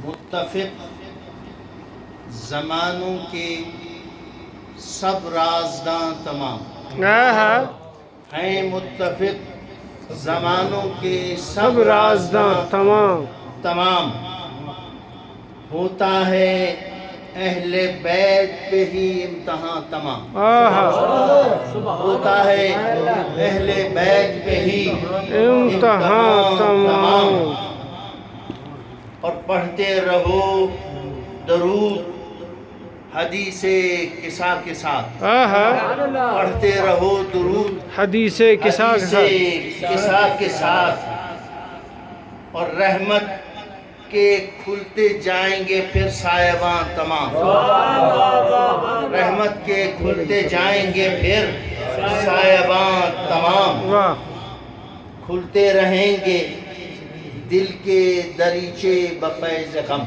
متفق زمانوں کے سب رازداں تمام ہیں، متفق زمانوں کے سب رازداں تمام ہوتا ہے اہل بیت پہ ہی امتحان تمام، ہوتا ہے اہل بیت پہ ہی امتحان تمام۔ اور پڑھتے رہو درود حدیث قصہ کے ساتھ، پڑھتے رہو درود حدیث قصہ کے ساتھ، اور رحمت کے کھلتے جائیں گے پھر سائبان تمام، رحمت کے کھلتے جائیں گے پھر سائبان تمام، کھلتے رہیں گے دل کے دریچے بفیض غم،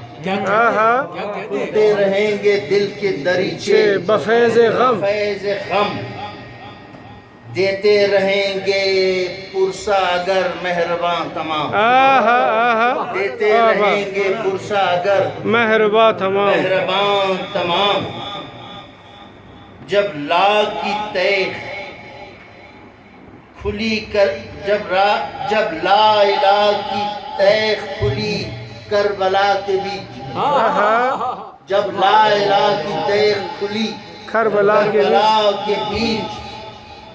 کھلتے رہیں گے دل کے دریچے بفیض غم، دیتے رہیں گے پرسہ اگر مہربان تمام، دیتے رہیں گے پرسہ اگر مہربان تمام۔ جب لا کی تیغ کھلی جب لا الہ کی تیغ کھلی کربلا کے بیچ، جب لا الہ کی تیغ کھلی کربلا کے بیچ،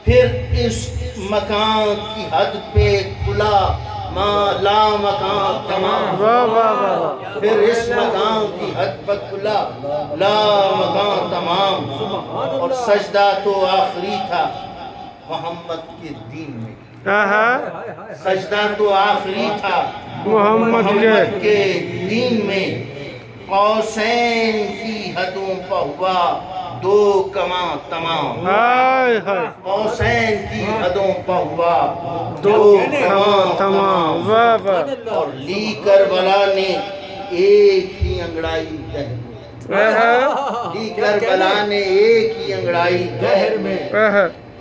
پھر اس مکان کی حد پہ کھلا لا مکان تمام، پھر اس مکان کی حد پہ کھلا لا مکان تمام۔ اور سجدہ تو آخری تھا محمد کے دین میں، سجدہ تو آخری تھا محمد کے دین میں، قوسین کی حدوں پہ ہوا دو کماں تمام، قوسین کی حدوں پہ ہوا دو کماں تمام۔ اور لی کربلا نے ایک ہی انگڑائی دہر میں، لی کربلا نے ایک ہی انگڑائی دہر میں،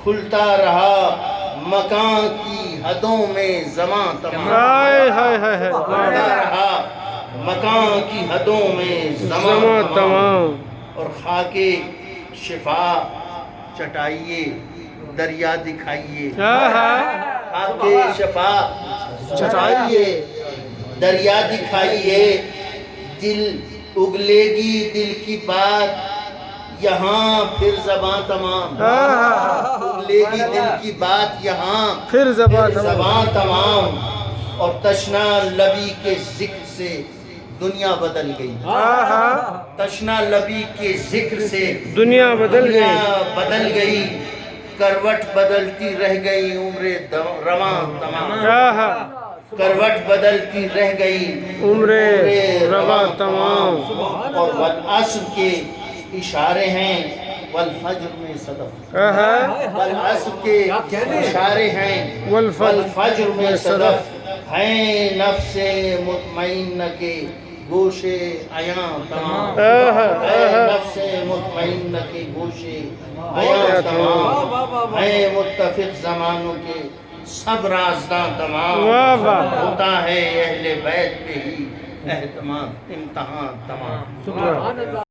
کھلتا رہا مکان کی حدوں میں زمان تمام، کھلتا رہا مکان کی حدوں میں زمان تمام۔ اور خاک شفا چٹائیے دریا دکھائیے، خاک شفا چٹائیے دریا دکھائیے، دل اگلے گی دل کی بات یہاں پھر زباں تمام، اگلے گی دل کی بات یہاں پھر زباں تمام۔ اور تشنا لبی کے ذکر سے دنیا بدل گئی، تشنا لبی کے ذکر سے دنیا بدل گئی، کروٹ بدلتی رہ گئی عمر رواں تمام، کروٹ بدلتی رہ گئی عمر رواں تمام۔ اور والعصر کے اشارے ہیں والفجر میں صدف، والعصر کے اشارے ہیں والفجر میں صدف، ہیں نفس مطمئنہ کے گوشے عیاں تمام، ہیں نفس مطمئنہ کے گوشے عیاں تمام، ہیں متفق زمانوں کے سب رازداں تمام، ہوتا ہے اہل بیت پہ ہی امتحان تمام۔